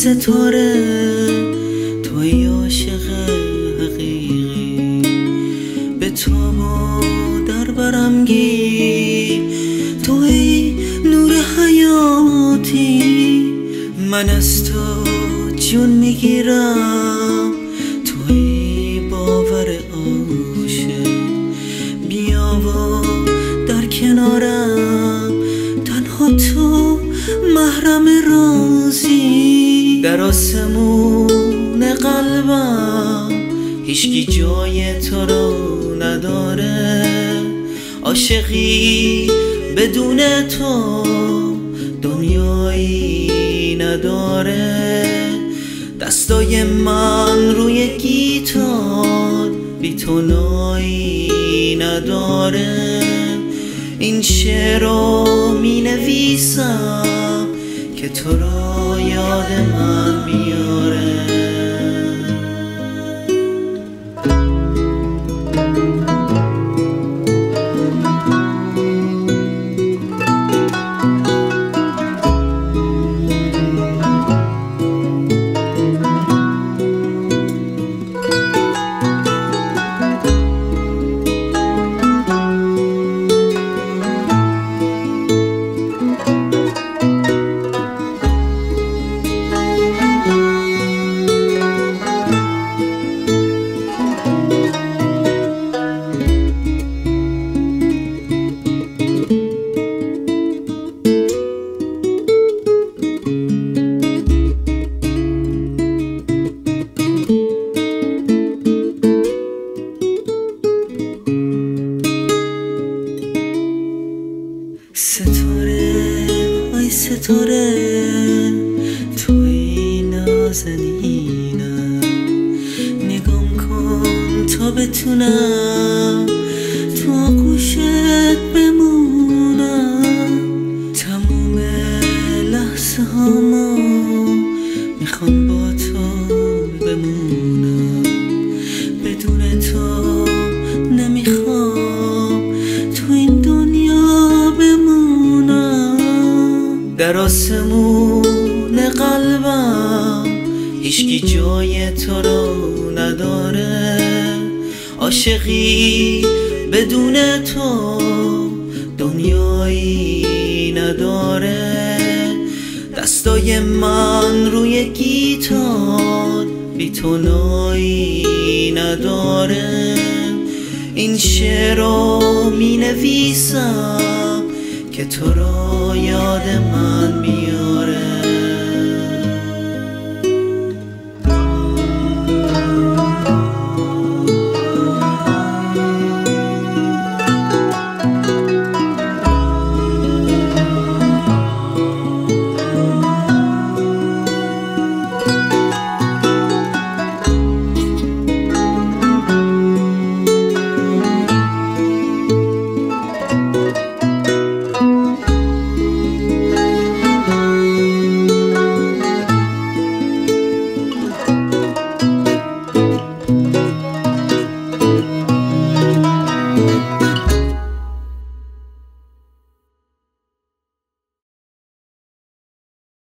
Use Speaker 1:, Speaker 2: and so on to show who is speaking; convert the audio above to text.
Speaker 1: ستاره توی عاشق حقیقی، به تاب و در برم گیر، توی نور حیاتی، من از تو جون میگیرم، توی باور عاشق، بیا و در کنارم، تنها تو محرم رازی، در آسمون قلبم هیچکی جای تو رو نداره، عاشقی بدون تو دنیایی نداره، دستای من روی گیتار بی تو نایی نداره، این شعر رو می نویسم که تو رو یاد من میاره. ستاره ای ستاره توی نازنینم، نگام کن تا بتونم تو آغوشت بمونم، تموم لحظه هامو میخوام با تو بمونم، بدون تو نمیخوام تو این دنیا بمونم، در آسمون قلبم هیچکی جای تو رو نداره، عاشقی بدون تو دنیایی نداره، دستای من روی گیتار بی تو نایی نداره، این شعر رو می نویسم که تو رو یاد من میاره.